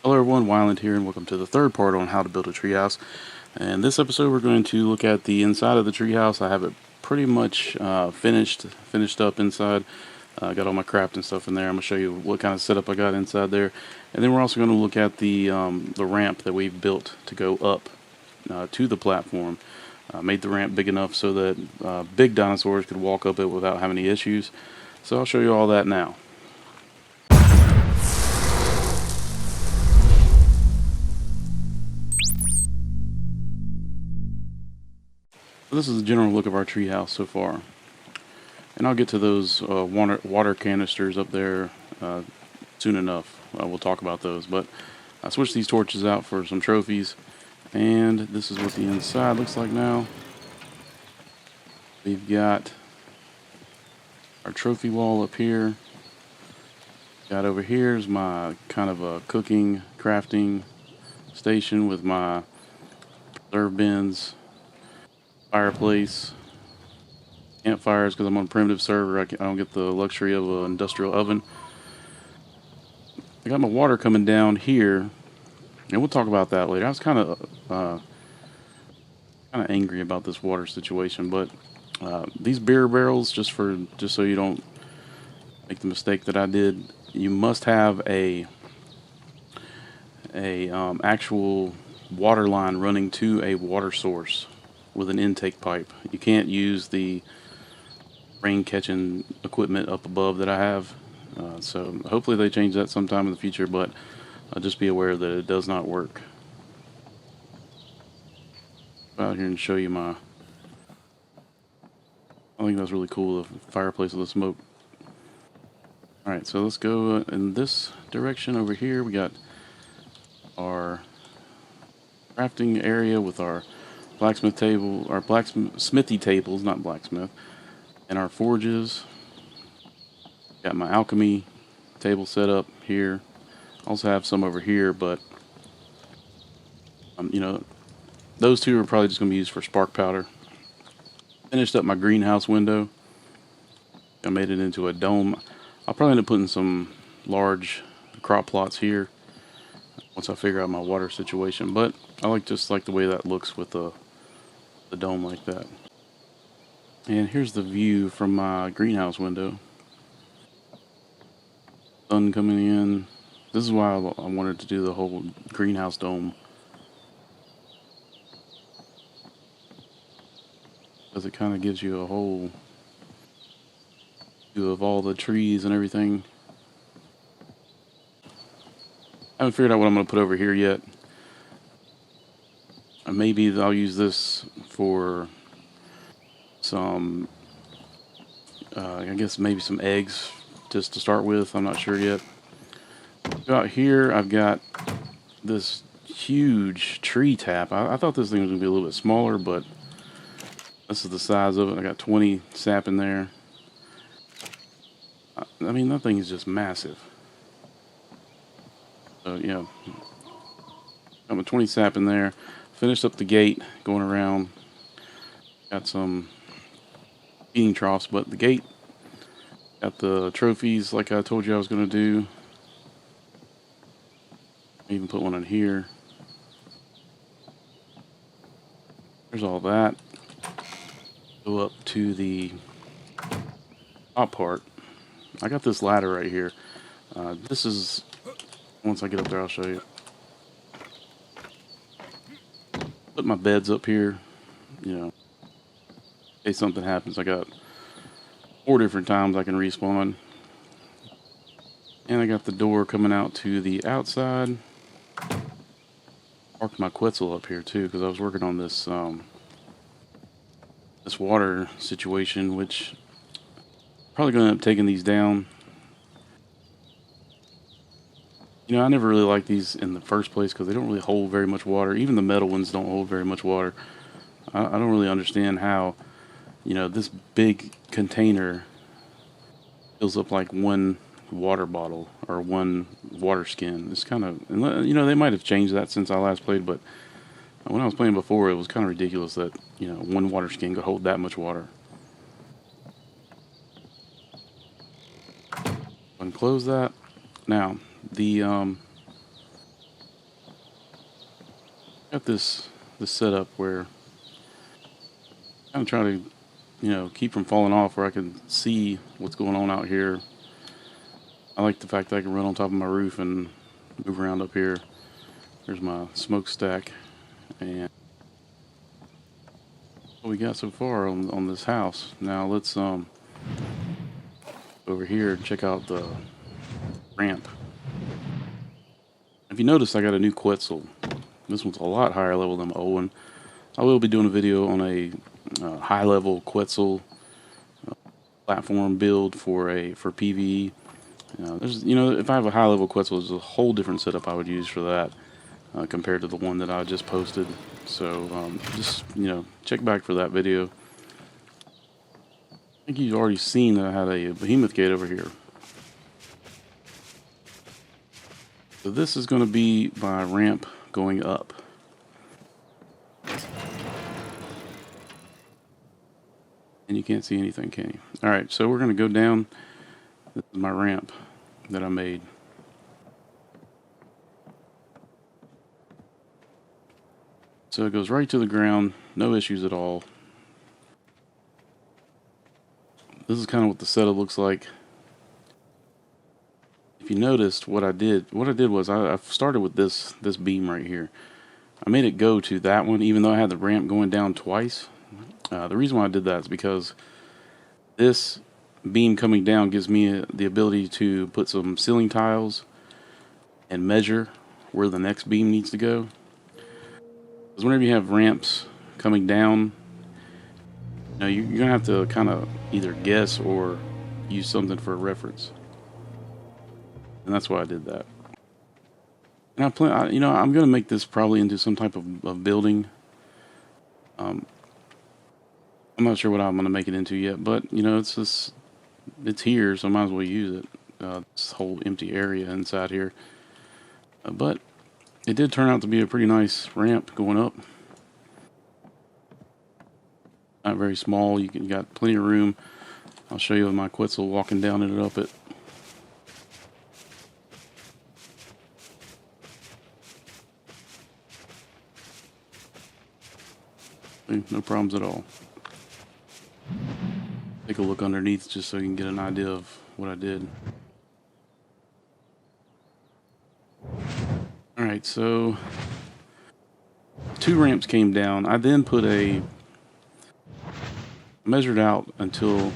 Hello everyone, Wyland here, and welcome to the third part on how to build a treehouse. And this episode, we're going to look at the inside of the treehouse. I have it pretty much finished up inside. Got all my craft and stuff in there. I'm gonna show you what kind of setup I got inside there, and then we're also going to look at the ramp that we've built to go up to the platform. Made the ramp big enough so that big dinosaurs could walk up it without having any issues. So I'll show you all that now. This is a general look of our treehouse so far. And I'll get to those water canisters up there soon enough. We'll talk about those. But I switched these torches out for some trophies. And this is what the inside looks like now. We've got our trophy wall up here. Got over here is my kind of a cooking, crafting station with my preserve bins, fireplace, campfires because I'm on a primitive server. I don't get the luxury of an industrial oven. I got my water coming down here, and we'll talk about that later. I was kind of angry about this water situation, but these beer barrels, just so you don't make the mistake that I did, you must have a actual water line running to a water source with an intake pipe. You can't use the rain catching equipment up above that I have. So hopefully they change that sometime in the future, but just be aware that it does not work. Out here and show you I think that's really cool, the fireplace with the smoke. Alright, so let's go in this direction over here. We got our crafting area with our blacksmith table, our smithy tables, not blacksmith, and our forges. Got my alchemy table set up here. Also have some over here, but those two are probably just going to be used for spark powder. Finished up my greenhouse window. I made it into a dome. I'll probably end up putting some large crop plots here once I figure out my water situation. But I just like the way that looks with the dome like that. And here's the view from my greenhouse window. Sun coming in. This is why I wanted to do the whole greenhouse dome, because it kind of gives you a whole view of all the trees and everything. I haven't figured out what I'm going to put over here yet. Maybe I'll use this for some, I guess maybe some eggs just to start with. I'm not sure yet. Out here I've got this huge tree tap. I thought this thing was going to be a little bit smaller, but this is the size of it. I got 20 sap in there. I mean, that thing is just massive. So yeah, got my 20 sap in there. Finished up the gate going around. Got some feeding troughs, but the gate, got the trophies like I told you I was going to do. I even put one in here. There's all that. Go up to the top part. I got this ladder right here. This is, once I get up there I'll show you. Put my beds up here, in case something happens. I got 4 different times I can respawn. And I got the door coming out to the outside. Parked my Quetzal up here too, because I was working on this this water situation, which probably going to end up taking these down. I never really liked these in the first place because they don't really hold very much water. Even the metal ones don't hold very much water. I don't really understand how, this big container fills up like one water bottle or one water skin. It's kind of, they might have changed that since I last played, but when I was playing before, it was kind of ridiculous that, one water skin could hold that much water. Unclose that. Now, the got this setup where I'm trying to, keep from falling off, where I can see what's going on out here. I like the fact that I can run on top of my roof and move around up here. There's my smokestack, and what we got so far on this house. Now let's over here and check out the ramp. If you notice, I got a new Quetzal. This one's a lot higher level than my old one. I will be doing a video on a high level Quetzal platform build for PvE. If I have a high level Quetzal, there's a whole different setup I would use for that compared to the one that I just posted. So just check back for that video. I think you've already seen that I had a behemoth gate over here. So this is going to be my ramp going up. And you can't see anything, can you? Alright, so we're going to go down. This is my ramp that I made. So it goes right to the ground, no issues at all. This is kind of what the setup looks like. If you noticed what I did was I started with this beam right here. I made it go to that one, even though I had the ramp going down twice. The reason why I did that is because this beam coming down gives me the ability to put some ceiling tiles and measure where the next beam needs to go. Because whenever you have ramps coming down, you're going to have to kind of either guess or use something for a reference. And that's why I did that. And I'm going to make this probably into some type of building. I'm not sure what I'm going to make it into yet, but it's here, so I might as well use it. This whole empty area inside here. But it did turn out to be a pretty nice ramp going up. Not very small. You got plenty of room. I'll show you my Quetzal walking down it up it. No problems at all. Take a look underneath just so you can get an idea of what I did. Alright, so 2 ramps came down. I then measured out until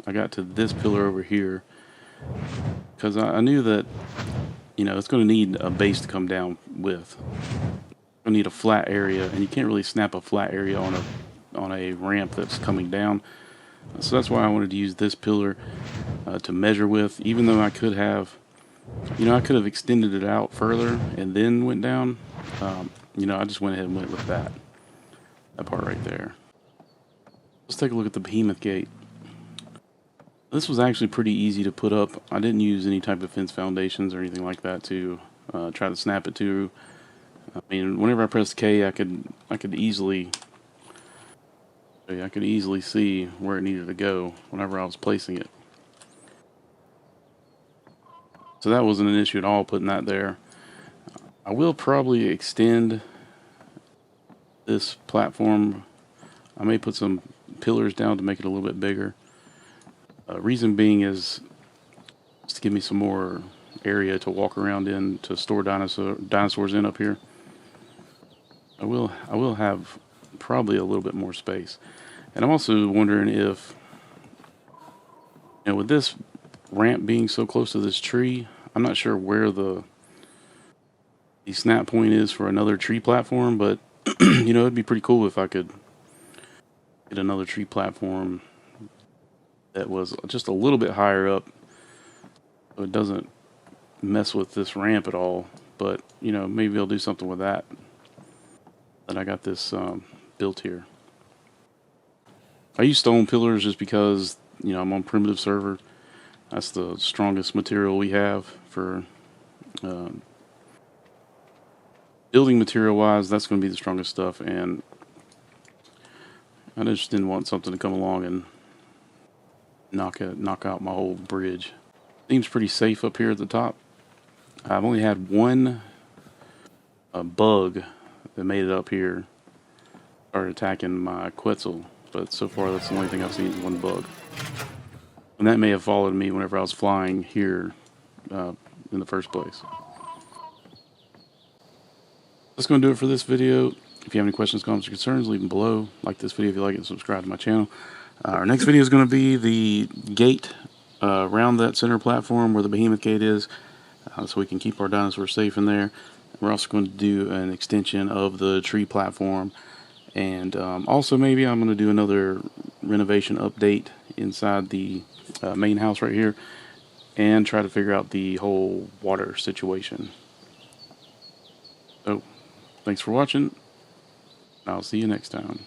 I got to this pillar over here, because I knew that it's going to need a base to come down with. I need a flat area, and you can't really snap a flat area on a ramp that's coming down. So that's why I wanted to use this pillar to measure with, even though I could have extended it out further and then went down. I just went ahead and went with that part right there. Let's take a look at the behemoth gate. This was actually pretty easy to put up. I didn't use any type of fence foundations or anything like that to try to snap it to. I mean, whenever I pressed K, I could easily see where it needed to go whenever I was placing it. So that wasn't an issue at all, putting that there. I will probably extend this platform. I may put some pillars down to make it a little bit bigger. Reason being is just to give me some more area to walk around in, to store dinosaurs in up here. I will have probably a little bit more space. And I'm also wondering if, with this ramp being so close to this tree, I'm not sure where the snap point is for another tree platform, but it'd be pretty cool if I could get another tree platform that was just a little bit higher up, so it doesn't mess with this ramp at all. But maybe I'll do something with that. That I got this built here. I use stone pillars just because I'm on primitive server. That's the strongest material we have for building material wise. That's going to be the strongest stuff, and I just didn't want something to come along and knock out my whole bridge. Seems pretty safe up here at the top. I've only had one bug that made it up here started attacking my Quetzal. But so far, that's the only thing I've seen is one bug. And that may have followed me whenever I was flying here in the first place. That's going to do it for this video. If you have any questions, comments, or concerns, leave them below. Like this video if you like it, and subscribe to my channel. Our next video is going to be the gate around that center platform where the behemoth gate is, so we can keep our dinosaurs safe in there. We're also going to do an extension of the tree platform, and also maybe I'm going to do another renovation update inside the main house right here, and try to figure out the whole water situation. So, thanks for watching. I'll see you next time.